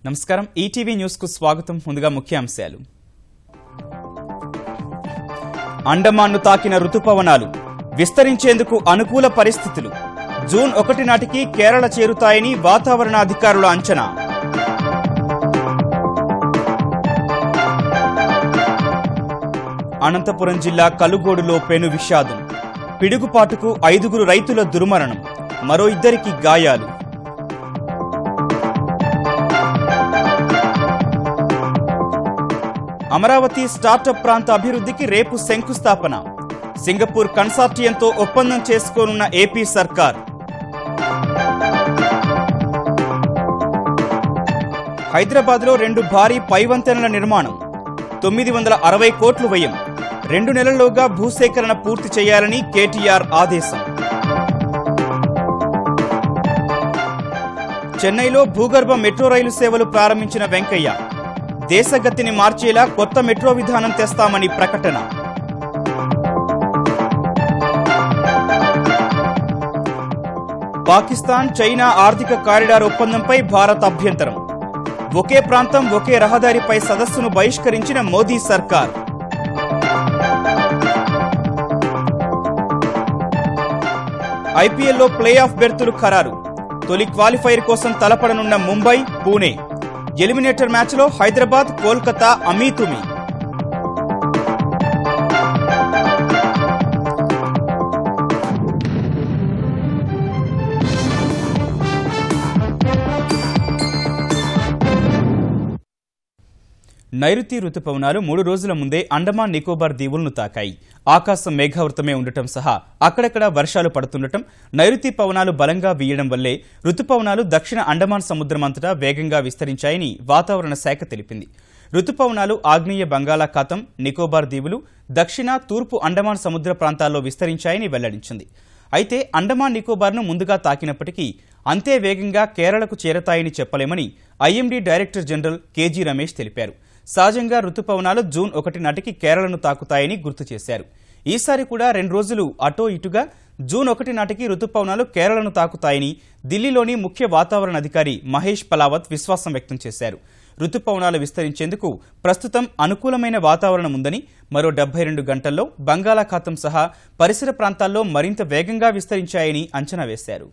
నమస్కారం ETV news కు స్వాగతం. ముందుగా ముఖ్యాంశాలు. అండమాన్ను తాకిన రుతుపవనాలు విస్తరించేందుకు అనుకూల పరిస్థితులు. జూన్ 1 నాటికి కేరళ చేరుతాయని వాతావరణ అధికారుల అంచనా. అనంతపురం జిల్లా కలుగోడులో పెను విషాదం. పిడుగుపాటుకు 5 రైతుల దుర్మరణం, మరో 2 గాయాలు. అమరావతి స్టార్టప్ ప్రాంత అభివృద్ధికి రేపు శంకుస్థాపన. సింగపూర్ కన్సార్టియంతో ఒప్పందం చేసుకోనున్న ఏపీ సర్కార్. హైదరాబాద్లో 2 భారీ పైవంతెనల నిర్మాణం. 960 కోట్లు వ్యయం. 2 నెలల్లోగా భూసేకరణ పూర్తి చేయాలని కేటీఆర్ ఆదేశం. చెన్నైలో భూగర్భ మెట్రో రైలు సేవలు ప్రారంభించిన వెంకయ్య. దేశగతిని మార్చేలా కొత్త మెట్రో విధానం తెస్తామని ప్రకటన. పాకిస్తాన్ చైనా ఆర్థిక కారిడార్ ఒప్పందంపై భారత్ అభ్యంతరం. ఒకే ప్రాంతం ఒకే రహదారిపై సదస్సును బహిష్కరించిన మోదీ సర్కార్. ఐపీఎల్లో ప్లే ఆఫ్ బెర్తులు ఖరారు. తొలి క్వాలిఫైర్ కోసం తలపడనున్న ముంబై, పూణే. ఎలిమినేటర్ మ్యాచ్లో హైదరాబాద్, కోల్కతా అమీతుమీ. నైరుతి రుతుపవనాలు 3 రోజుల ముందే అండమాన్ నికోబార్ దీవులను తాకాయి. ఆకాశం మేఘావృతమే ఉండటం సహా అక్కడక్కడ వర్షాలు పడుతుండటం, నైరుతి పవనాలు బలంగా వీయడం వల్లే రుతుపవనాలు దక్షిణ అండమాన్ సముద్రం అంతటా వేగంగా విస్తరించాయని వాతావరణ శాఖ తెలిపింది. రుతుపవనాలు ఆగ్నేయ బంగాళాఖాతం, నికోబార్ దీవులు, దక్షిణ, తూర్పు అండమాన్ సముద్ర ప్రాంతాల్లో విస్తరించాయని వెల్లడించింది. అయితే అండమాన్ నికోబార్ను ముందుగా తాకినప్పటికీ అంతే వేగంగా కేరళకు చేరతాయని చెప్పలేమని IMD director general KJ Ramesh తెలిపారు. సహజంగా రుతుపవనాలు జూన్ 1 నాటికి కేరళను తాకుతాయని గుర్తు చేశారు. ఈసారి కూడా 2 రోజులు అటో ఇటుగా జూన్ 1 నాటికి రుతుపవనాలు కేరళను తాకుతాయని ఢిల్లీలోని ముఖ్య వాతావరణ అధికారి మహేష్ పలావత్ విశ్వాసం వ్యక్తం చేశారు. రుతుపవనాలు విస్తరించేందుకు ప్రస్తుతం అనుకూలమైన వాతావరణం ఉందని, మరో 72 గంటల్లో బంగాళాఖాతం సహా పరిసర ప్రాంతాల్లో మరింత వేగంగా విస్తరించాయని అంచనా వేశారు.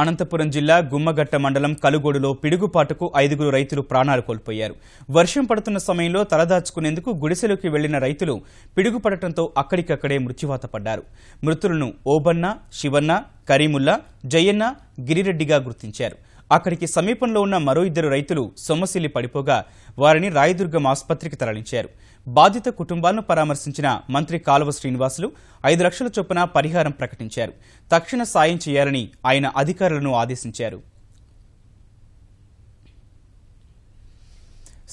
అనంతపురం జిల్లా గుమ్మగట్ట మండలం కలుగోడులో పిడుగుపాటుకు 5 రైతులు ప్రాణాలు కోల్పోయారు. వర్షం పడుతున్న సమయంలో తలదాచుకునేందుకు గుడిసెలోకి వెళ్లిన రైతులు పిడుగుపడటంతో అక్కడికక్కడే మృత్యువాత పడ్డారు. మృతులను ఓబన్న, శివన్న, కరీముల్లా, జయన్న, గిరిరెడ్డిగా గుర్తించారు. అక్కడికి సమీపంలో ఉన్న మరో 2 రైతులు సొమ్మసిల్లి పడిపోగా వారిని రాయదుర్గం ఆసుపత్రికి తరలించారు. బాధిత కుటుంబాలను పరామర్శించిన మంత్రి కాలువ శ్రీనివాసులు 5 లక్షల చొప్పున పరిహారం ప్రకటించారు. తక్షణ సాయం చేయాలని ఆయన అధికారులను ఆదేశించారు.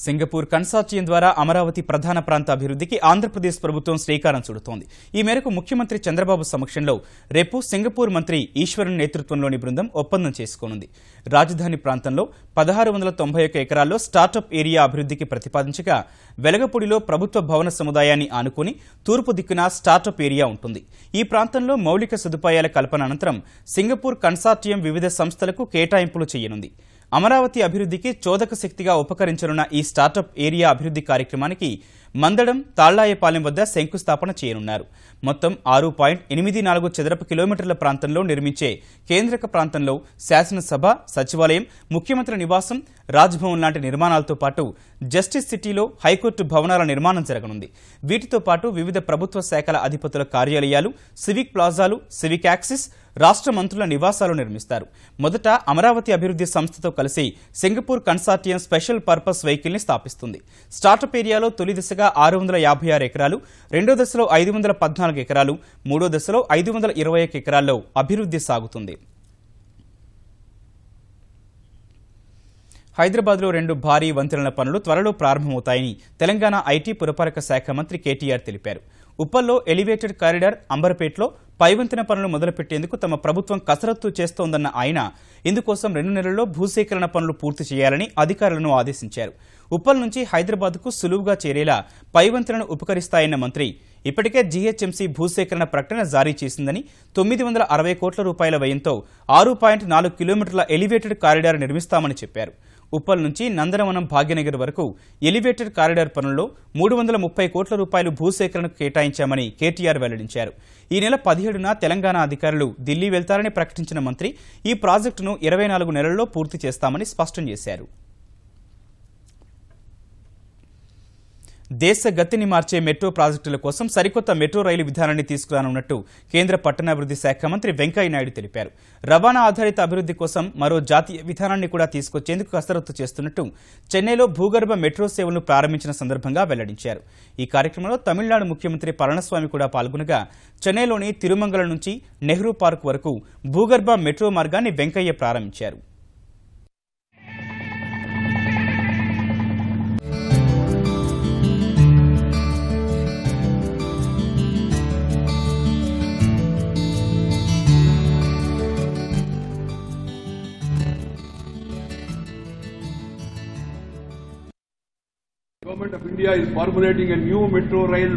సింగపూర్ కన్సార్టియం ద్వారా అమరావతి ప్రధాన ప్రాంత అభివృద్ధికి ఆంధ్రప్రదేశ్ ప్రభుత్వం శ్రీకారం చుడుతోంది. ఈ మేరకు ముఖ్యమంత్రి చంద్రబాబు సమక్షంలో రేపు సింగపూర్ మంత్రి ఈశ్వరన్ నేతృత్వంలోని బృందం ఒప్పందం చేసుకోనుంది. రాజధాని ప్రాంతంలో 1691 ఎకరాల్లో స్టార్టప్ ఏరియా అభివృద్ధికి ప్రతిపాదించగా, వెలగపూడిలో ప్రభుత్వ భవన సముదాయాన్ని ఆనుకుని తూర్పు దిక్కున స్టార్టప్ ఏరియా ఉంటుంది. ఈ ప్రాంతంలో మౌలిక సదుపాయాల కల్పన అనంతరం సింగపూర్ కన్సార్టియం వివిధ సంస్థలకు కేటాయింపులు చేయనుంది. అమరావతి అభివృద్ధికి చోదక శక్తిగా ఉపకరించనున్న ఈ స్టార్టప్ ఏరియా అభివృద్ధి కార్యక్రమానికి మందడం, తాళ్లాయపాలెం వద్ద శంకుస్థాపన చేయనున్నారు. మొత్తం 6.84 చదరపు కిలోమీటర్ల ప్రాంతంలో నిర్మించే కేంద్రక ప్రాంతంలో శాసనసభ, సచివాలయం, ముఖ్యమంత్రి నివాసం, రాజ్భవన్ లాంటి నిర్మాణాలతో పాటు జస్టిస్ సిటీలో హైకోర్టు భవనాల నిర్మాణం జరగనుంది. వీటితో పాటు వివిధ ప్రభుత్వ శాఖల అధిపతుల కార్యాలయాలు, సివిక్ ప్లాజాలు, సివిక్ యాక్సిస్, రాష్ట్ర మంత్రుల నివాసాలు నిర్మిస్తారు. మొదట అమరావతి అభివృద్ధి సంస్థతో కలిసి Singapore consortium special purpose vehicle ని స్థాపిస్తుంది. స్టార్టప్ ఏరియాలో తొలి దశగా 656 ఎకరాలు, రెండో దశలో 514 ఎకరాలు, మూడో దశలో 521 ఎకరాల్లో అభివృద్ధి సాగుతుంది. హైదరాబాద్లో 2 భారీ వంతెనల పనులు త్వరలో ప్రారంభమవుతాయని తెలంగాణ ఐటీ పురపాలక శాఖ మంత్రి కేటీఆర్ తెలిపారు. ఉప్పల్లో ఎలివేటెడ్ కారిడార్, అంబర్పేటలో పైవంతెన పనులు మొదలుపెట్టేందుకు తమ ప్రభుత్వం కసరత్తు చేస్తోందన్న ఆయన ఇందుకోసం 2 నెలల్లో భూసేకరణ పనులు పూర్తి చేయాలని అధికారులను ఆదేశించారు. ఉప్పల్ నుంచి హైదరాబాద్కు సులువుగా చేరేలా పైవంతెనను ఉపకరిస్తాయన్న మంత్రి ఇప్పటికే జీహెచ్ఎంసీ భూసేకరణ ప్రకటన జారీ చేసిందని 960 కోట్ల రూపాయల వ్యయంతో 6.4 కిలోమీటర్ల ఎలివేటెడ్ కారిడార్ నిర్మిస్తామని చెప్పారు. ఉప్పల్ నుంచి నందనవనం భాగ్యనగర్ వరకు ఎలివేటెడ్ కారిడార్ పనుల్లో 330 కోట్ల రూపాయలు భూసేకరణకు కేటాయించామని కేటీఆర్ వెల్లడించారు. ఈ నెల 17న తెలంగాణ అధికారులు ఢిల్లీ వెళ్తారని ప్రకటించిన మంత్రి ఈ ప్రాజెక్టును 24 నెలల్లో పూర్తి చేస్తామని స్పష్టం చేశారు. దేశ గతిని మార్చే మెట్రో ప్రాజెక్టుల కోసం సరికొత్త మెట్రో రైలు విధానాన్ని తీసుకురానున్నట్టు కేంద్ర పట్టణాభివృద్ధి శాఖ మంత్రి వెంకయ్యనాయుడు తెలిపారు. రవాణా ఆధారిత అభివృద్ధి కోసం మరో జాతీయ విధానాన్ని కూడా తీసుకొచ్చేందుకు కసరత్తు చేస్తున్నట్టు చెన్నైలో భూగర్భ మెట్రో సేవలను ప్రారంభించిన సందర్భంగా వెల్లడించారు. ఈ కార్యక్రమంలో తమిళనాడు ముఖ్యమంత్రి పళనిస్వామి కూడా పాల్గొనగా చెన్నైలోని తిరుమంగళం నుంచి నెహ్రూ పార్క్ వరకు భూగర్భ మెట్రో మార్గాన్ని వెంకయ్య ప్రారంభించారు. Government of India is formulating a new metro rail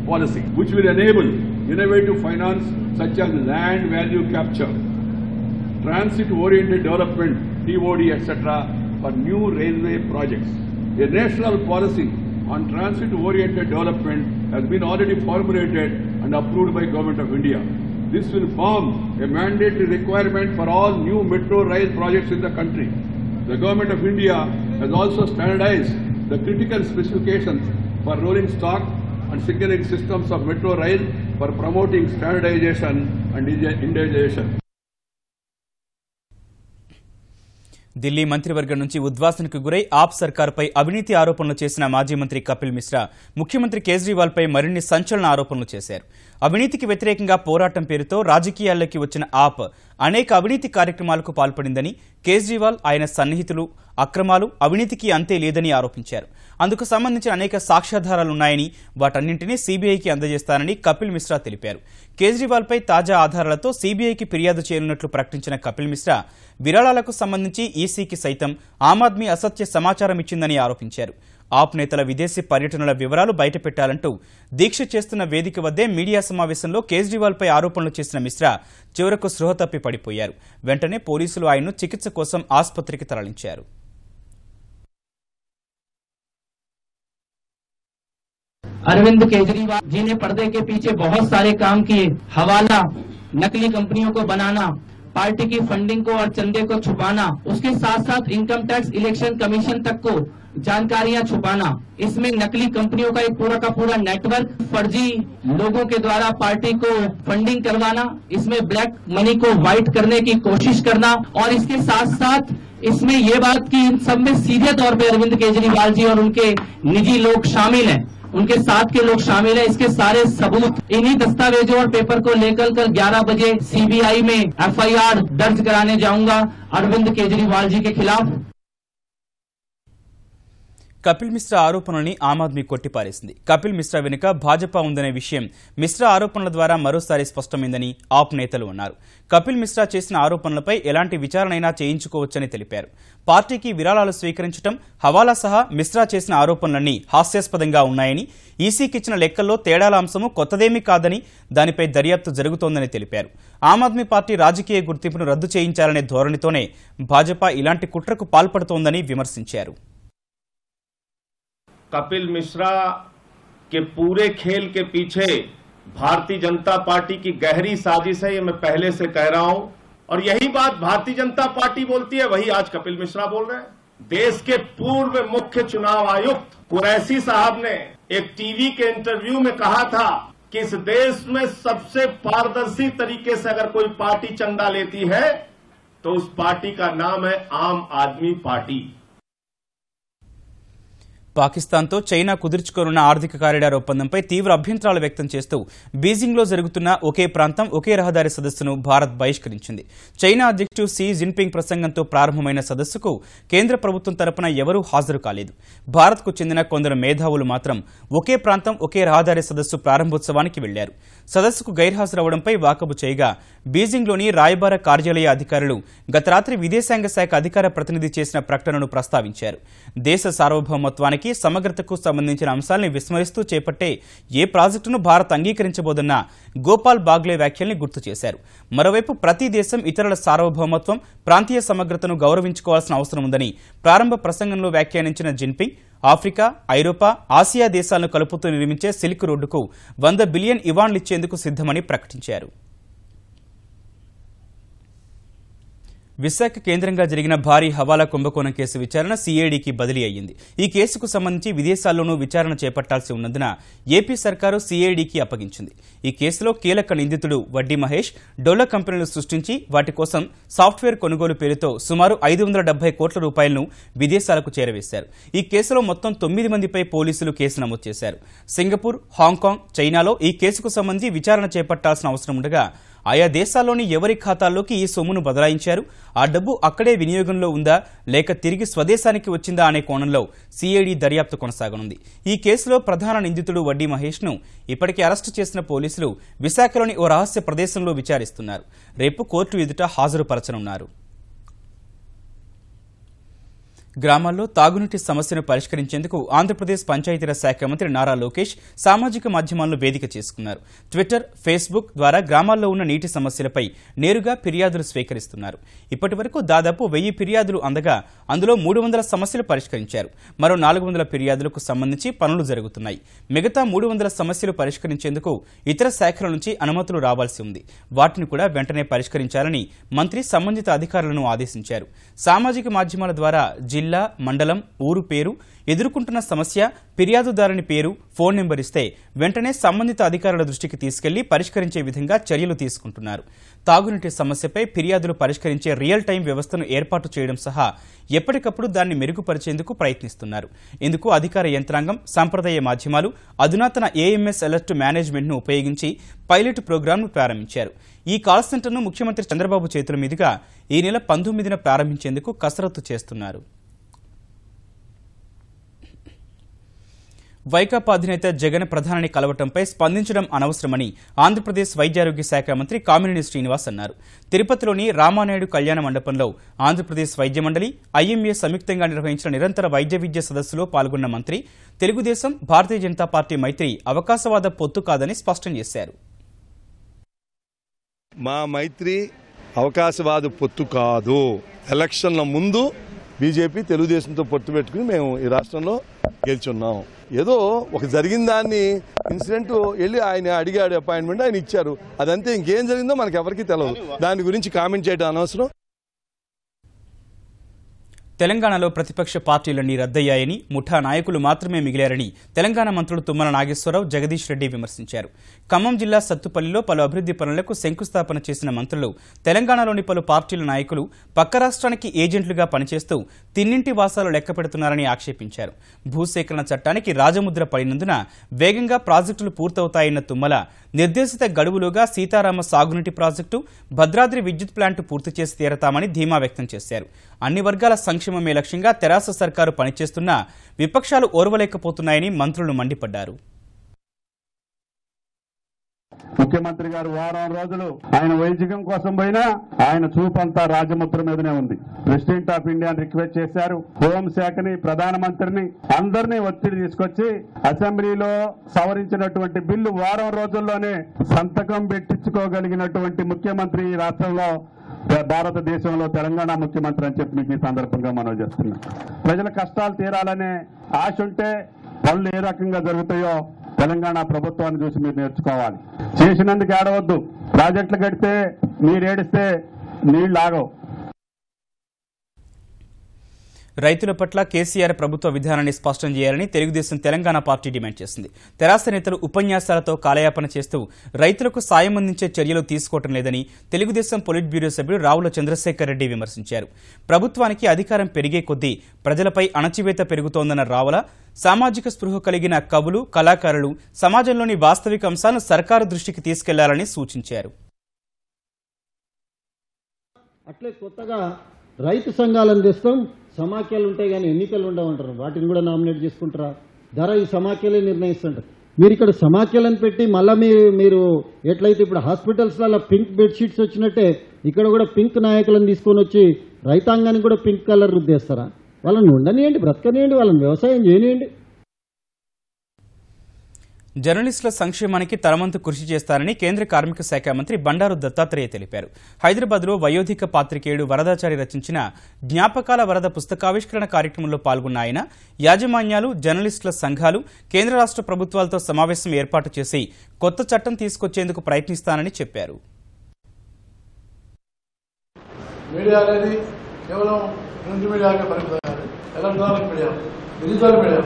policy which will enable innovative finance such as land value capture, transit oriented development TOD etc. for new railway projects. A national policy on transit oriented development has been already formulated and approved by Government of India. This will form a mandatory requirement for all new metro rail projects in the country. The Government of India has also standardized the critical specifications for rolling stock and signaling systems of metro rail for promoting standardization and indigenization. Delhi మంత్రివర్గం నుంచి ఉద్వాసనకు గురై ఆప్ సర్కార్పై అవినీతి ఆరోపణలు చేసిన మాజీ మంత్రి కపిల్ మిశ్రా ముఖ్యమంత్రి కేజ్రీవాల్పై మరిన్ని సంచలన ఆరోపణలు చేశారు. అవినీతికి వ్యతిరేకంగా పోరాటం పేరుతో రాజకీయాల్లోకి వచ్చిన ఆప్ అనేక అవినీతి కార్యక్రమాలకు పాల్పడిందని, కేజ్రీవాల్ ఆయన సన్నిహితులు అక్రమాలు అవినీతికి అంతే లేదని ఆరోపించారు. అందుకు సంబంధించిన అనేక సాక్ష్యాధారాలున్నాయని, వాటన్నింటినీ సీబీఐకి అందజేస్తానని కపిల్ మిశ్రా తెలిపారు. కేజ్రీవాల్పై తాజా ఆధారాలతో సీబీఐకి ఫిర్యాదు చేయనున్నట్లు ప్రకటించిన కపిల్ మిశ్రా విరాళాలకు సంబంధించి ఈసీకి సైతం ఆమ్ ఆద్మీ అసత్య సమాచారం ఇచ్చిందని ఆరోపించారు. ఆప్ నేతల విదేశీ పర్యటనల వివరాలు బయటపెట్టాలంటూ దీక్ష చేస్తున్న వేదిక వద్దే మీడియా సమావేశంలో కేజ్రీవాల్పై ఆరోపణలు చేసిన మిశ్రా చివరకు స్పృహ తప్పి పడిపోయారు. వెంటనే పోలీసులు ఆయన్ను చికిత్స కోసం ఆసుపత్రికి తరలించారు. अरविंद केजरीवाल जी ने पर्दे के पीछे बहुत सारे काम किए। हवाला, नकली कंपनियों को बनाना, पार्टी की फंडिंग को और चंदे को छुपाना, उसके साथ साथ इनकम टैक्स इलेक्शन कमीशन तक को जानकारियां छुपाना। इसमें नकली कंपनियों का एक पूरा का पूरा नेटवर्क, फर्जी लोगों के द्वारा पार्टी को फंडिंग करवाना, इसमें ब्लैक मनी को व्हाइट करने की कोशिश करना, और इसके साथ साथ इसमें ये बात की इन सब में सीधे तौर पे अरविंद केजरीवाल जी और उनके निजी लोग शामिल हैं, उनके साथ के लोग शामिल हैं। इसके सारे सबूत इन्हीं दस्तावेजों और पेपर को लेकर कल 11 बजे सीबीआई में एफआईआर दर्ज कराने जाऊंगा अरविंद केजरीवाल जी के खिलाफ। కపిల్ మిశ్రా ఆరోపణల్ని ఆమ్ ఆద్మీ కొట్టిపారేసింది. కపిల్ మిశ్రా వెనుక భాజపా ఉందనే విషయం మిశ్రా ఆరోపణల ద్వారా మరోసారి స్పష్టమైందని ఆప్ నేతలు అన్నారు. కపిల్ మిశ్రా చేసిన ఆరోపణలపై ఎలాంటి విచారణైనా చేయించుకోవచ్చని తెలిపారు. పార్టీకి విరాళాలు స్వీకరించడం, హవాలా సహా మిశ్రా చేసిన ఆరోపణలన్నీ హాస్యాస్పదంగా ఉన్నాయని, ఈసీకిచ్చిన లెక్కల్లో తేడాల అంశము కొత్తదేమీ కాదని, దానిపై దర్యాప్తు జరుగుతోందని తెలిపారు. ఆమ్ ఆద్మీ పార్టీ రాజకీయ గుర్తింపును రద్దు చేయించాలనే ధోరణితోనే భాజపా ఇలాంటి కుట్రకు పాల్పడుతోందని విమర్శించారు. कपिल मिश्रा के पूरे खेल के पीछे भारतीय जनता पार्टी की गहरी साजिश है, ये मैं पहले से कह रहा हूं, और यही बात भारतीय जनता पार्टी बोलती है, वही आज कपिल मिश्रा बोल रहे हैं। देश के पूर्व मुख्य चुनाव आयुक्त कुरैशी साहब ने एक टीवी के इंटरव्यू में कहा था कि इस देश में सबसे पारदर्शी तरीके से अगर कोई पार्टी चंदा लेती है तो उस पार्टी का नाम है आम आदमी पार्टी। పాకిస్తాన్తో చైనా కుదుర్చుకోనున్న ఆర్థిక కారిడార్ ఒప్పందంపై తీవ్ర అభ్యంతరాలు వ్యక్తం చేస్తూ బీజింగ్లో జరుగుతున్న ఒకే ప్రాంతం ఒకే రహదారి సదస్సును భారత్ బహిష్కరించింది. చైనా అధ్యక్షుడు షీ జిన్పింగ్ ప్రసంగంతో ప్రారంభమైన సదస్సుకు కేంద్ర ప్రభుత్వం తరపున ఎవరూ హాజరు కాలేదు. భారత్కు చెందిన కొందరు మేధావులు మాత్రం ఒకే ప్రాంతం ఒకే రహదారి సదస్సు ప్రారంభోత్సవానికి వెళ్లారు. సదస్సుకు గైర్హాజరవడంపై వాకబు చేయగా బీజింగ్లోని రాయబార కార్యాలయ అధికారులు గత రాత్రి విదేశాంగ శాఖ అధికార ప్రతినిధి చేసిన ప్రకటనను ప్రస్తావించారు. దేశ సార్వభౌమత్వానికి ప్రధానానికి సమగ్రతకు సంబంధించిన అంశాల్ని విస్మరిస్తూ చేపట్టే ఏ ప్రాజెక్టును భారత్ అంగీకరించబోదన్న గోపాల్ బాగ్లే వ్యాఖ్యల్ని గుర్తు చేశారు. మరోవైపు ప్రతి దేశం ఇతరుల సార్వభౌమత్వం, ప్రాంతీయ సమగ్రతను గౌరవించుకోవాల్సిన అవసరం ఉందని ప్రారంభ ప్రసంగంలో వ్యాఖ్యానించిన జిన్పింగ్ ఆఫ్రికా, ఐరోపా, ఆసియా దేశాలను కలుపుతూ నిర్మించే సిల్క్ రోడ్డుకు 100 బిలియన్ యువాన్లిచ్చేందుకు సిద్ధమని ప్రకటించారు. విశాఖ కేంద్రంగా జరిగిన భారీ హవాలా కుంభకోణం కేసు విచారణ సిఐడికి బదిలీ అయ్యింది. ఈ కేసుకు సంబంధించి విదేశాల్లోనూ విచారణ చేపట్టాల్సి ఉన్నందున ఏపీ సర్కారు సిఐడికి అప్పగించింది. ఈ కేసులో కీలక నిందితుడు వడ్డీ మహేష్ డోలా కంపెనీలు సృష్టించి వాటి కోసం సాఫ్ట్వేర్ కొనుగోలు పేరుతో సుమారు 570 కోట్ల రూపాయలను విదేశాలకు చేరవేశారు. ఈ కేసులో మొత్తం 9 మందిపై పోలీసులు కేసు నమోదు చేశారు. సింగపూర్, హాంకాంగ్, చైనాలో ఈ కేసుకు సంబంధించి విచారణ చేపట్టాల్సిన అవసరం ఉండగా ఆయా దేశాల్లోని ఎవరి ఖాతాల్లోకి ఈ సొమ్మును బదలాయించారు, ఆ డబ్బు అక్కడే వినియోగంలో ఉందా లేక తిరిగి స్వదేశానికి వచ్చిందా అనే కోణంలో సిఐడి దర్యాప్తు కొనసాగనుంది. ఈ కేసులో ప్రధాన నిందితుడు వడ్డీ మహేష్ ను ఇప్పటికే అరెస్టు చేసిన పోలీసులు విశాఖలోని ఓ రహస్య ప్రదేశంలో విచారిస్తున్నారు. రేపు కోర్టు ఎదుట హాజరుపరచనున్నారు. గ్రామాల్లో తాగునీటి సమస్యను పరిష్కరించేందుకు ఆంధ్రప్రదేశ్ పంచాయతీరాజ్ శాఖ మంత్రి నారా లోకేష్ సామాజిక మాధ్యమాలను వేదిక చేసుకున్నారు. ట్విట్టర్, ఫేస్బుక్ ద్వారా గ్రామాల్లో ఉన్న నీటి సమస్యలపై నేరుగా ఫిర్యాదులు స్వీకరిస్తున్నారు. ఇప్పటి వరకు దాదాపు 1000 ఫిర్యాదులు అందగా అందులో 300 సమస్యలు పరిష్కరించారు. మరో 400 ఫిర్యాదులకు సంబంధించి పనులు జరుగుతున్నాయి. మిగతా 300 సమస్యలు పరిష్కరించేందుకు ఇతర శాఖల నుంచి అనుమతులు రావాల్సి ఉంది. వాటిని కూడా వెంటనే పరిష్కరించాలని మంత్రి సంబంధిత అధికారులను ఆదేశించారు. సామాజిక మాధ్యమాల ద్వారా జిల్లా, మండలం, ఊరు పేరు, ఎదుర్కొంటున్న సమస్య, ఫిర్యాదుదారుని పేరు, ఫోన్ నెంబర్ ఇస్తే వెంటనే సంబంధిత అధికారుల దృష్టికి తీసుకెళ్లి పరిష్కరించే విధంగా చర్యలు తీసుకుంటున్నారు. తాగునీటి సమస్యపై ఫిర్యాదులు పరిష్కరించే రియల్ టైం వ్యవస్థను ఏర్పాటు చేయడం సహా ఎప్పటికప్పుడు దాన్ని మెరుగుపరిచేందుకు ప్రయత్నిస్తున్నారు. ఇందుకు అధికార యంత్రాంగం, సంప్రదాయ మాధ్యమాలు, అధునాతన ఏఎంఎస్ అలర్ట్ మేనేజ్మెంట్ను ఉపయోగించి పైలట్ ప్రోగ్రాంను ప్రారంభించారు. ఈ కాల్ సెంటర్ను ముఖ్యమంత్రి చంద్రబాబు చేతుల మీదుగా ఈ నెల 19న ప్రారంభించేందుకు కసరత్తు చేస్తున్నారు. వైకాపా అధినేత జగన్ ప్రధానిని కలవటంపై స్పందించడం అనవసరమని ఆంధ్రప్రదేశ్ వైద్యారోగ్య శాఖ మంత్రి కామినేని శ్రీనివాస్ అన్నారు. తిరుపతిలోని రామానాయుడు కళ్యాణ మండపంలో ఆంధ్రప్రదేశ్ వైద్య మండలి, ఐఎంఏ సంయుక్తంగా నిర్వహించిన నిరంతర వైద్య విద్య సదస్సులో పాల్గొన్న మంత్రి తెలుగుదేశం, భారతీయ జనతా పార్టీ మైత్రి అవకాశవాద పొత్తు కాదని స్పష్టం చేశారు. మా మైత్రి అవకాశవాద పొత్తు కాదు. ఎలక్షన్ల ముందు బీజేపీ తెలుగుదేశంతో పొత్తు పెట్టుకుని మేము ఈ రాష్ట్రంలో గెలుచున్నాం. ఏదో ఒక జరిగిన దాన్ని ఇన్సిడెంట్ వెళ్ళి ఆయన అడిగాడు, అపాయింట్మెంట్ ఆయన ఇచ్చారు. అదంతే, ఇంకేం జరిగిందో మనకు ఎవరికి తెలియదు. దాని గురించి కామెంట్ చేయడం అనవసరం. తెలంగాణలో ప్రతిపక్ష పార్టీలన్నీ రద్దయ్యాయని, ముఠా నాయకులు మాత్రమే మిగిలారని తెలంగాణ మంత్రులు తుమ్మల నాగేశ్వరరావు, జగదీష్ రెడ్డి విమర్శించారు. ఖమ్మం జిల్లా సత్తుపల్లిలో పలు అభివృద్ధి పనులకు శంకుస్థాపన చేసిన మంత్రులు తెలంగాణలోని పలు పార్టీల నాయకులు పక్క రాష్ట్రానికి ఏజెంట్లుగా పనిచేస్తూ తిన్నింటి వాసాలు లెక్క పెడుతున్నారని ఆక్షేపించారు. భూసేకరణ చట్టానికి రాజముద్ర పడినందున వేగంగా ప్రాజెక్టులు పూర్తవుతాయన్న తుమ్మల నిర్దేశిత గడువులోగా సీతారామ సాగునీటి ప్రాజెక్టు, భద్రాద్రి విద్యుత్ ప్లాంటు పూర్తి చేసి తీరతామని ధీమా వ్యక్తం చేశారు. అన్ని వర్గాల సంక్షేమమే లక్ష్యంగా తెరాస సర్కారు పనిచేస్తున్నా విపక్షాలు ఓర్వలేకపోతున్నాయని మంత్రులు మండిపడ్డారు. ముఖ్యమంత్రి గారు వారం రోజులు ఆయన వైద్యం కోసం పోయినా ఆయన చూపంతా రాజముద్ర మీదనే ఉంది. ప్రెసిడెంట్ ఆఫ్ ఇండియా రిక్వెస్ట్ చేశారు. హోంశాఖని, ప్రధానమంత్రిని, అందరినీ ఒత్తిడి తీసుకొచ్చి అసెంబ్లీలో సవరించినటువంటి బిల్లు వారం రోజుల్లోనే సంతకం పెట్టించుకోగలిగినటువంటి ముఖ్యమంత్రి ఈ రాష్ట్రంలో, భారతదేశంలో తెలంగాణ ముఖ్యమంత్రి అని చెప్పి మీకు ఈ సందర్భంగా మనం చేస్తున్నాం. ప్రజల కష్టాలు తీరాలనే ఆశ ఉంటే పనులు ఏ రకంగా జరుగుతాయో తెలంగాణ ప్రభుత్వాన్ని చూసి మీరు నేర్చుకోవాలి. చేసినందుకు ఏడవద్దు. ప్రాజెక్టులు కడితే మీరు ఏడిస్తే నీళ్లు ఆగవు. రైతుల పట్ల కేసీఆర్ ప్రభుత్వ విధానాన్ని స్పష్టం చేయాలని తెలుగుదేశం తెలంగాణ పార్టీ డిమాండ్ చేసింది. తెరాస నేతలు ఉపన్యాసాలతో కాలయాపన చేస్తూ రైతులకు సాయం అందించే చర్యలు తీసుకోవటం లేదని తెలుగుదేశం పొలిట్ బ్యూరో సభ్యుడు రావుల చంద్రశేఖర్ రెడ్డి విమర్శించారు. ప్రభుత్వానికి అధికారం పెరిగే కొద్దీ ప్రజలపై అణచివేత పెరుగుతోందన్న రావుల, సామాజిక స్పృహ కలిగిన కవులు, కళాకారులు సమాజంలోని వాస్తవిక అంశాలను సర్కారు దృష్టికి తీసుకెళ్లాలని సూచించారు. అట్లే కొత్తగా రైతు సంఘాలను తెస్తాం, సమాఖ్యలు ఉంటాయి కానీ ఎన్నికలు ఉండవంటారు. వాటిని కూడా నామినేట్ చేసుకుంటారా? ధర ఈ సమాఖ్యలే నిర్ణయిస్తుంటారు. మీరు ఇక్కడ సమాఖ్యలను పెట్టి మళ్ళీ మీరు ఎట్లయితే ఇప్పుడు హాస్పిటల్స్లలో పింక్ బెడ్షీట్స్ వచ్చినట్టే ఇక్కడ కూడా పింక్ నాయకులను తీసుకొని వచ్చి రైతాంగానికి కూడా పింక్ కలర్ రుద్దేస్తారా? వాళ్ళని ఉండనియండి, బ్రతకనియండి, వాళ్ళని వ్యవసాయం చేయనియండి. జర్నలిస్టుల సంక్షేమానికి తనవంతు కృషి చేస్తారని కేంద్ర కార్మిక శాఖ మంత్రి బండారు దత్తాత్రేయ తెలిపారు. హైదరాబాద్లో వయోధిక పాత్రికేయుడు వరదాచారి రచించిన జ్ఞాపకాల వరద పుస్తకావిష్కరణ కార్యక్రమంలో పాల్గొన్న ఆయన యాజమాన్యాలు, జర్నలిస్టుల సంఘాలు కేంద్ర రాష్ట్ర ప్రభుత్వాలతో సమావేశం ఏర్పాటు చేసి కొత్త చట్టం తీసుకొచ్చేందుకు ప్రయత్నిస్తానని చెప్పారు. మీడియా అనేది కేవలం ప్రింట్ మీడియాకే పరిమితం, electronic media, digital media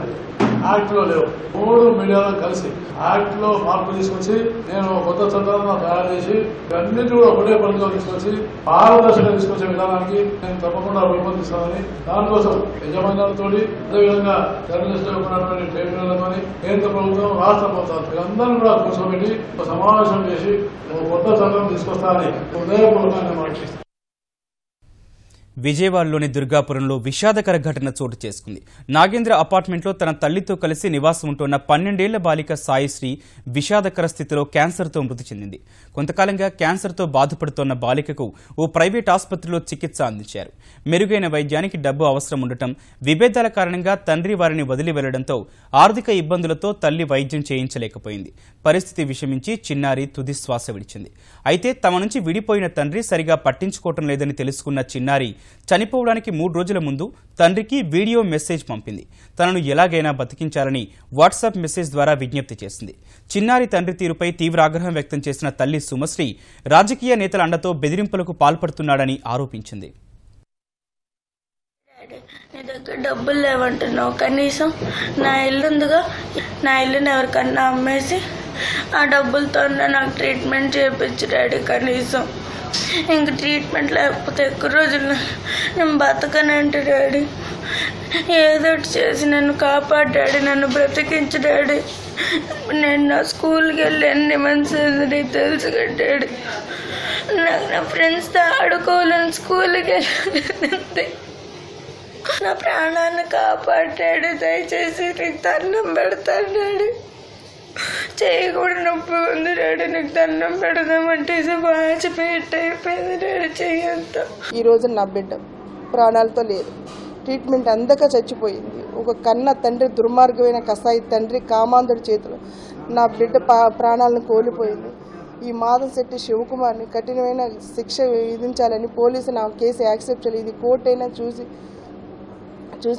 act లో లేవు. 3 మీడియాలో కలిసి యాక్ట్ లో మార్పులు తీసుకొచ్చి నేను కొత్త చట్టాలను తయారు చేసి అన్నింటి కూడా ఒకటే పనిలో తీసుకొచ్చి పారదర్శకంగా తీసుకొచ్చే విధానానికి నేను తప్పకుండా రూపొందిస్తానని, దానికోసం యజమానులతో అదేవిధంగా జర్నలిస్టులు ఉన్నటువంటి ట్రేడ్ యూనియన్లతో కేంద్ర ప్రభుత్వం, రాష్ట్ర ప్రభుత్వం వీళ్ళందరినీ కూడా కూర్చోబెట్టి ఒక సమావేశం చేసి కొత్త చట్టం తీసుకొస్తానని హృదయపూర్వకంగా మాట్లాడుతున్నాను. విజయవాడలోని దుర్గాపురంలో విషాదకర ఘటన చోటు చేసుకుంది. నాగేంద్ర అపార్ట్మెంట్లో తన తల్లితో కలిసి నివాసం ఉంటున్న 12 ఏళ్ల బాలిక సాయిశ్రీ విషాదకర స్థితిలో క్యాన్సర్తో మృతి చెందింది. కొంతకాలంగా క్యాన్సర్తో బాధపడుతోన్న బాలికకు ఓ ప్రైవేట్ ఆసుపత్రిలో చికిత్స అందించారు. మెరుగైన వైద్యానికి డబ్బు అవసరం ఉండటం, విభేదాల కారణంగా తండ్రి వారిని వదిలి వెళ్లడంతో ఆర్థిక ఇబ్బందులతో తల్లి వైద్యం చేయించలేకపోయింది. పరిస్థితి విషమించి చిన్నారి తుది శ్వాస విడిచింది. అయితే తమ నుంచి విడిపోయిన తండ్రి సరిగా పట్టించుకోవటం లేదని తెలుసుకున్న చిన్నారి చనిపోవడానికి 3 రోజుల ముందు తండ్రికి వీడియో మెసేజ్ పంపింది. తనను ఎలాగైనా బతికించాలని వాట్సాప్ మెసేజ్ ద్వారా విజ్ఞప్తి చేసింది. చిన్నారి తండ్రి తీరుపై తీవ్ర ఆగ్రహం వ్యక్తం చేసిన తల్లి సుమశ్రీ రాజకీయ నేతల అండతో బెదిరింపులకు పాల్పడుతున్నాడని ఆరోపించింది. నీ దగ్గర డబ్బులు లేవంటున్నావు, కనీసం నా ఇల్లు ఉందిగా, నా ఇల్లుని ఎవరికన్నా అమ్మేసి ఆ డబ్బులతో నాకు ట్రీట్మెంట్ చేయించు డాడీ. కనీసం ఇంక ట్రీట్మెంట్ లేకపోతే ఎక్కువ రోజులు నేను బతకనంటే డాడీ. ఏదో చేసి నన్ను కాపాడు డాడీ, నన్ను బ్రతికించు డాడీ. నేను నా స్కూల్కి వెళ్ళి ఎన్ని మంత్స్ నీకు తెలుసు డాడీ. నాకు నా ఫ్రెండ్స్తో ఆడుకోవాలని స్కూల్కి వెళ్ళాలి. నా ప్రాణాన్ని కాపాడాడు, దయచేసి నీకు దండం పెడతాడు డాడీ. చేయి కూడా నొప్పి ఉంది డాడీ, నీకు దండం పెడదామంటే బాచిపెట్ట అయిపోయింది డాడీ చెయ్యంతా. ఈరోజు నా బిడ్డ ప్రాణాలతో లేదు, ట్రీట్మెంట్ అందక చచ్చిపోయింది. ఒక కన్న తండ్రి, దుర్మార్గమైన కసాయి తండ్రి కామాంధుడి చేతిలో నా బిడ్డ ప్రాణాలను కోల్పోయింది. ఈ మాధవశెట్టి శివకుమార్ని కఠినమైన శిక్ష విధించాలని పోలీసు నా కేసు యాక్సెప్ట్ చేయలేదు. ఇది కోర్టు అయినా చూసి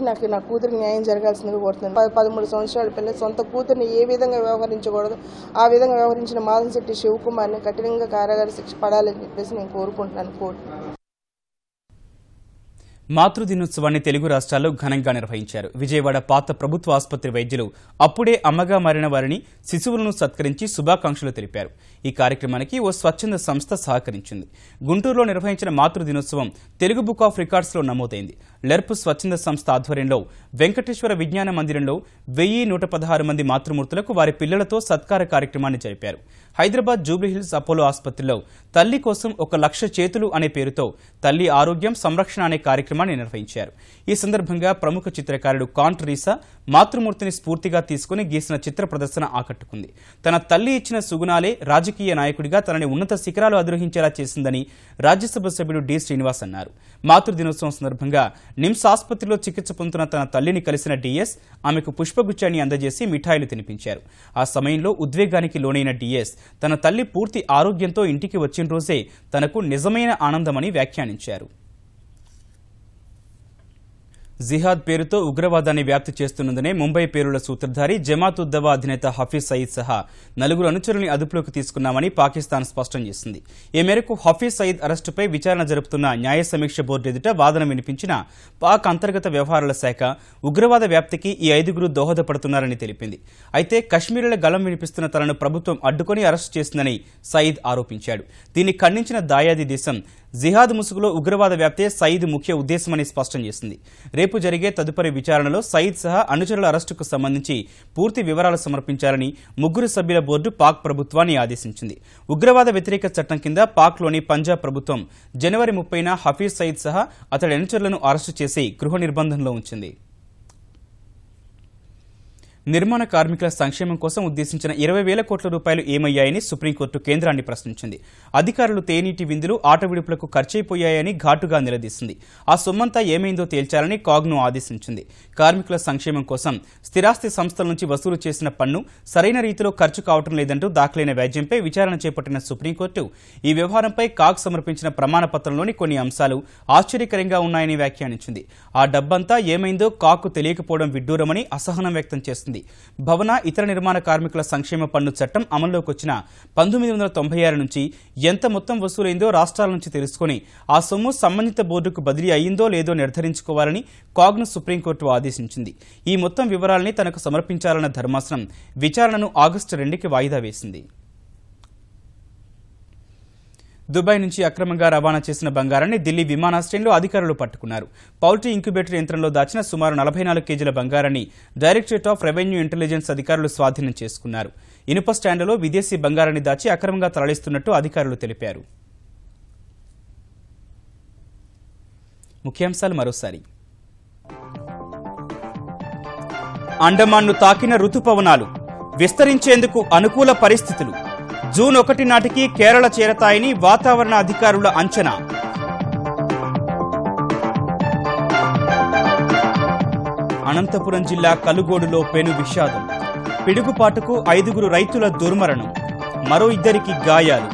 నాకు నా కూతురికి న్యాయం జరగాల్సిందిగా కోరుతుంది. 13 సంవత్సరాల పిల్ల సొంత కూతురిని ఏ విధంగా వ్యవహరించకూడదు, ఆ విధంగా వ్యవహరించిన మాధవశెట్టి శివకుమార్ని కఠినంగా కారాగార శిక్ష పడాలని చెప్పేసి నేను కోరుకుంటున్నాను కోర్టు. మాతృదినోత్సవాన్ని తెలుగు రాష్ట్రాల్లో ఘనంగా నిర్వహించారు. విజయవాడ పాత ప్రభుత్వ ఆసుపత్రి వైద్యులు అప్పుడే అమ్మగా మారిన వారిని, శిశువులను సత్కరించి శుభాకాంక్షలు తెలిపారు. ఈ కార్యక్రమానికి ఓ స్వచ్ఛంద సంస్థ సహకరించింది. గుంటూరులో నిర్వహించిన మాతృదినోత్సవం తెలుగు బుక్ ఆఫ్ రికార్డ్స్లో నమోదైంది. లెర్ప్ స్వచ్ఛంద సంస్థ ఆధ్వర్యంలో వెంకటేశ్వర విజ్ఞాన మందిరంలో 1116 మంది మాతృమూర్తులకు వారి పిల్లలతో సత్కార కార్యక్రమాన్ని జరిపారు. హైదరాబాద్ జూబ్లీహిల్స్ అపోలో ఆసుపత్రిలో తల్లి కోసం 1,00,000 చేతులు అనే పేరుతో తల్లి ఆరోగ్యం సంరక్షణ అనే కార్యక్రమాన్ని నిర్వహించారు. ఈ సందర్భంగా ప్రముఖ చిత్రకారుడు కాంట్ రీసా మాతృమూర్తిని స్ఫూర్తిగా తీసుకుని గీసిన చిత్ర ప్రదర్శన ఆకట్టుకుంది. తన తల్లి ఇచ్చిన సుగుణాలే రాజకీయ నాయకుడిగా తనని ఉన్నత శిఖరాలు అధిరోహించేలా చేసిందని రాజ్యసభ సభ్యుడు డి శ్రీనివాస్ అన్నారు. మాతృదినోత్సవం సందర్భంగా నిమ్స్ ఆసుపత్రిలో చికిత్స పొందుతున్న తన తల్లిని కలిసిన డిఎస్ ఆమెకు పుష్పగుచ్చాన్ని అందజేసి మిఠాయిలు తినిపించారు. ఆ సమయంలో ఉద్వేగానికి లోనైన డిఎస్ తన తల్లి పూర్తి ఆరోగ్యంతో ఇంటికి వచ్చిన రోజే తనకు నిజమైన ఆనందమని వ్యాఖ్యానించారు. జిహాద్ పేరుతో ఉగ్రవాదాన్ని వ్యాప్తి చేస్తున్నందునే ముంబై పేరుల సూత్రధారి జమాత్ ఉద్ దవా అధినేత హఫీజ్ సయీద్ సహా 4 అనుచరుల్ని అదుపులోకి తీసుకున్నామని పాకిస్తాన్ స్పష్టం చేసింది. ఈ మేరకు హఫీజ్ సయీద్ అరెస్టుపై విచారణ జరుపుతున్న న్యాయ సమీక్ష బోర్డు ఎదుట వాదన వినిపించిన పాక్ అంతర్గత వ్యవహారాల శాఖ ఉగ్రవాద వ్యాప్తికి ఈ 5గురు దోహదపడుతున్నారని తెలిపింది. అయితే కశ్మీరుల గళం వినిపిస్తున్న తనను ప్రభుత్వం అడ్డుకొని అరెస్టు చేసిందని సయీద్ ఆరోపించాడు. దీన్ని ఖండించిన దాయాది దేశం జిహాద్ ముసుగులో ఉగ్రవాద వ్యాప్తే సయీద్ ముఖ్య ఉద్దేశమని స్పష్టం చేసింది. రేపు జరిగే తదుపరి విచారణలో సయీద్ సహా అనుచరుల అరెస్టుకు సంబంధించి పూర్తి వివరాలు సమర్పించాలని 3 సభ్యుల బోర్డు పాక్ ప్రభుత్వాన్ని ఆదేశించింది. ఉగ్రవాద వ్యతిరేక చట్టం కింద పాక్లోని పంజాబ్ ప్రభుత్వం జనవరి 30న హఫీజ్ సయీద్ సహా అతడి అనుచరులను అరెస్టు చేసి గృహ నిర్బంధంలో ఉంచింది. నిర్మాణ కార్మికుల సంక్షేమం కోసం ఉద్దేశించిన 20,000 కోట్ల రూపాయలు ఏమయ్యాయని సుప్రీంకోర్టు కేంద్రాన్ని ప్రశ్నించింది. అధికారులు తేనీటి విందులు ఆట విడుపులకు ఖర్చయిపోయాయని ఘాటుగా నిలదీసింది. ఆ సొమ్మంతా ఏమైందో తేల్చాలని కాగ్ను ఆదేశించింది. కార్మికుల సంక్షేమం కోసం స్థిరాస్తి సంస్థల నుంచి వసూలు చేసిన పన్ను సరైన రీతిలో ఖర్చు కావటం లేదంటూ దాఖలైన వ్యాజ్యంపై విచారణ చేపట్టిన సుప్రీంకోర్టు ఈ వ్యవహారంపై కాగ్ సమర్పించిన ప్రమాణ పత్రంలోని కొన్ని అంశాలు ఆశ్చర్యకరంగా ఉన్నాయని వ్యాఖ్యానించింది. ఆ డబ్బంతా ఏమైందో కాగ్కు తెలియకపోవడం విడ్డూరమని అసహనం వ్యక్తం చేసింది. భవన ఇతర నిర్మాణ కార్మికుల సంక్షేమ పన్ను చట్టం అమల్లోకి వచ్చిన 1996 నుంచి ఎంత మొత్తం వసూలైందో రాష్ట్రాల నుంచి తెలుసుకుని ఆ సొమ్ము సంబంధిత బోర్డుకు బదిలీ అయ్యిందో లేదో నిర్ధారించుకోవాలని కాగ్ను సుప్రీంకోర్టు ఆదేశించింది. ఈ మొత్తం వివరాలని తనకు సమర్పించాలన్న ధర్మాసనం విచారణను ఆగస్టు 2కి వాయిదా వేసింది. దుబాయ్ నుంచి అక్రమంగా రవాణా చేసిన బంగారాన్ని ఢిల్లీ విమానాశ్రయంలో అధికారులు పట్టుకున్నారు. పౌల్ట్రీ ఇంక్యుబేటర్ యంత్రంలో దాచిన సుమారు 44 కేజీల బంగారాన్ని డైరెక్టరేట్ ఆఫ్ రెవెన్యూ ఇంటెలిజెన్స్ అధికారులు స్వాధీనం చేసుకున్నారు. ఇనుప స్టాండ్లలో విదేశీ బంగారాన్ని దాచి అక్రమంగా తరలిస్తున్నట్టు అధికారులు తెలిపారు. ముఖ్యాంశాలు మరోసారి. అండమాన్ను తాకిన రుతుపవనాలు, విస్తరించేందుకు అనుకూల పరిస్థితులు. జూన్ 1 నాటికి కేరళ చేరతాయని వాతావరణ అధికారుల అంచనా. అనంతపురం జిల్లా కలుగోడులో పెను విషాదం. పిడుగుపాటుకు 5 రైతుల దుర్మరణం, మరో 2 గాయాలు.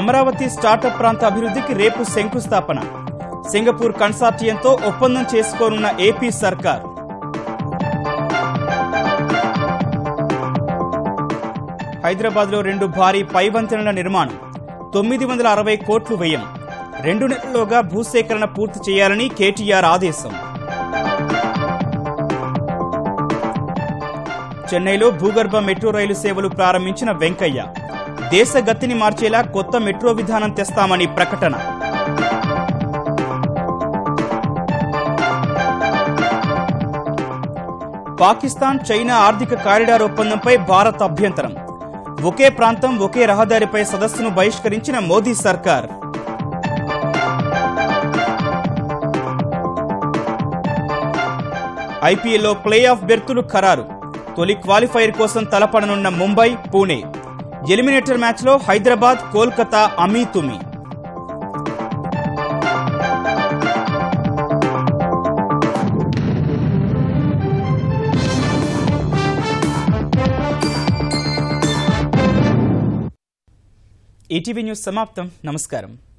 అమరావతి స్టార్టప్ ప్రాంత అభివృద్ధికి రేపు శంకుస్థాపన. సింగపూర్ కన్సార్టియంతో ఒప్పందం చేసుకోనున్న ఏపీ సర్కార్. హైదరాబాద్లో 2 భారీ పైవంతెనల నిర్మాణం, 960 కోట్లు వ్యయం. 2 నెలల్లోగా భూసేకరణ పూర్తి చేయాలని కేటీఆర్ ఆదేశం. చెన్నైలో భూగర్భ మెట్రో రైలు సేవలు ప్రారంభించిన వెంకయ్య. దేశ గతిని మార్చేలా కొత్త మెట్రో విధానం తెస్తామని ప్రకటన. పాకిస్తాన్ చైనా ఆర్థిక కారిడార్ ఒప్పందంపై భారత్ అభ్యంతరం. ఒకే ప్రాంతం ఒకే రహదారిపై సదస్సును బహిష్కరించిన మోదీ సర్కార్. ఐపీఎల్లో ప్లే ఆఫ్ బెర్తులు ఖరారు. తొలి క్వాలిఫైర్ కోసం తలపడనున్న ముంబై, పూణే. ఎలిమినేటర్ మ్యాచ్లో హైదరాబాద్, కోల్కతా అమీతుమీ. ఈటీవీ న్యూస్ సమాప్తం. నమస్కారం.